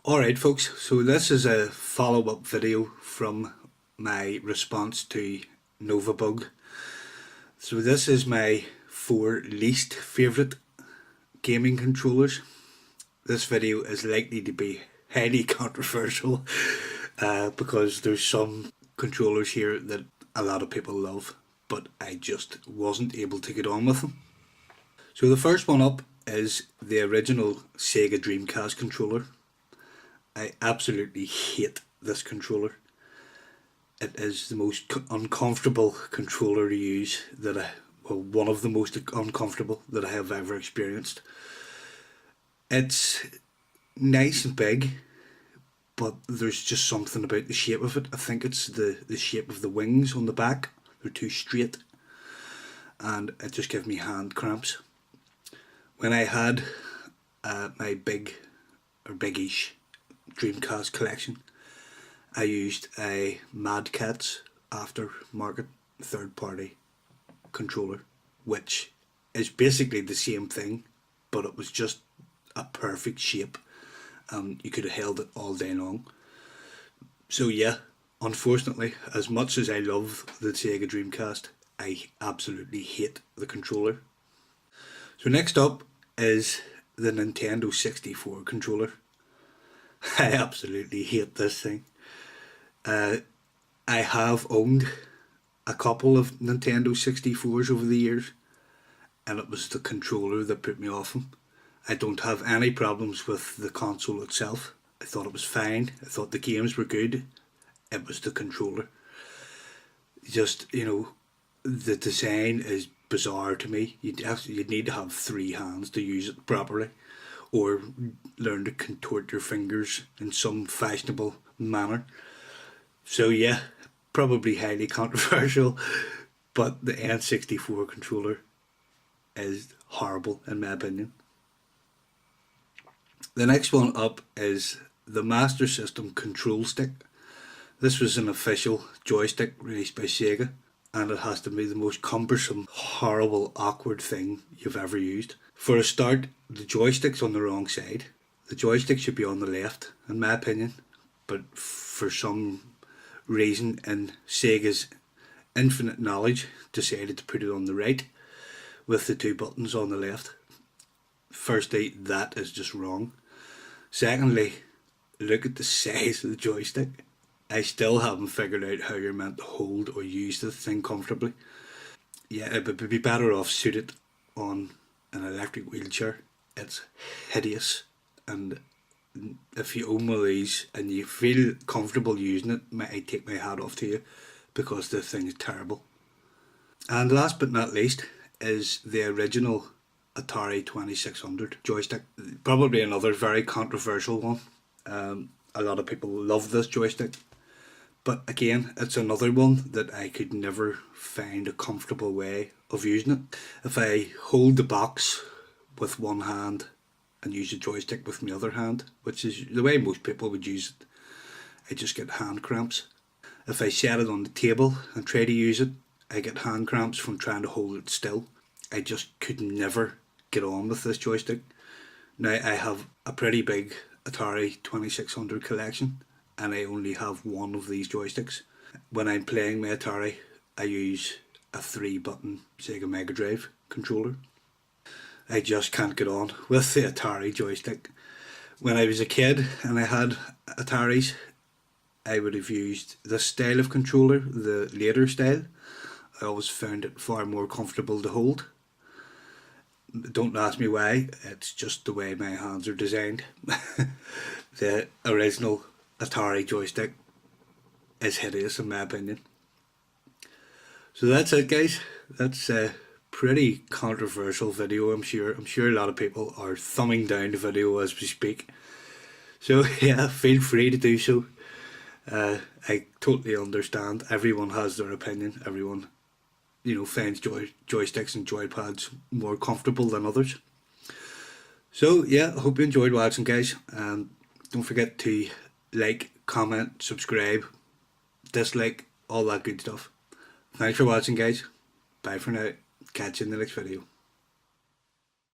Alright folks, so this is a follow-up video from my response to Novabug. So this is my 4 least favourite gaming controllers. This video is likely to be highly controversial because there's some controllers here that a lot of people love, but I just wasn't able to get on with them. So the first one up is the original Sega Dreamcast controller. I absolutely hate this controller. It is the most uncomfortable controller to use one of the most uncomfortable that I have ever experienced. It's nice and big, but there's just something about the shape of it. I think it's the shape of the wings on the back. They're too straight and it just gives me hand cramps. When I had my biggish Dreamcast collection, I used a Mad Catz aftermarket third-party controller, which is basically the same thing, but it was just a perfect shape and you could have held it all day long. So yeah, unfortunately, as much as I love the Sega Dreamcast, I absolutely hate the controller. So next up is the Nintendo 64 controller. I absolutely hate this thing. I have owned a couple of Nintendo 64s over the years, and it was the controller that put me off them. I don't have any problems with the console itself. I thought it was fine. I thought the games were good. It was the controller. Just, the design is bizarre to me. You'd need to have 3 hands to use it properly, or learn to contort your fingers in some fashionable manner. So yeah, probably highly controversial, but the N64 controller is horrible in my opinion. The next one up is the Master System Control Stick. This was an official joystick released by Sega, and it has to be the most cumbersome, horrible, awkward thing you've ever used. For a start, the joystick's on the wrong side. The joystick should be on the left, in my opinion, but for some reason in Sega's infinite knowledge decided to put it on the right with the 2 buttons on the left. Firstly, that is just wrong. Secondly, look at the size of the joystick. I still haven't figured out how you're meant to hold or use this thing comfortably. Yeah, it would be better off suited on an electric wheelchair. It's hideous, and if you own one of these and you feel comfortable using it, I take my hat off to you, because this thing is terrible. And last but not least is the original Atari 2600 joystick. Probably another very controversial one. A lot of people love this joystick, but again, it's another one that I could never find a comfortable way of using it. If I hold the box with one hand and use the joystick with my other hand, which is the way most people would use it, I just get hand cramps. If I set it on the table and try to use it, I get hand cramps from trying to hold it still. I just could never get on with this joystick. Now, I have a pretty big Atari 2600 collection, and I only have one of these joysticks. When I'm playing my Atari, I use a 3-button Sega Mega Drive controller. I just can't get on with the Atari joystick. When I was a kid and I had Ataris, I would have used this style of controller, the later style. I always found it far more comfortable to hold. Don't ask me why, it's just the way my hands are designed. The original Atari joystick is hideous in my opinion. So that's it, guys. That's a pretty controversial video, I'm sure. I'm sure a lot of people are thumbing down the video as we speak. So yeah, feel free to do so. I totally understand. Everyone has their opinion. Everyone, finds joysticks and joypads more comfortable than others. So yeah, I hope you enjoyed watching, guys. And don't forget to like, comment, subscribe, dislike, all that good stuff. Thanks for watching, guys. Bye for now. Catch you in the next video.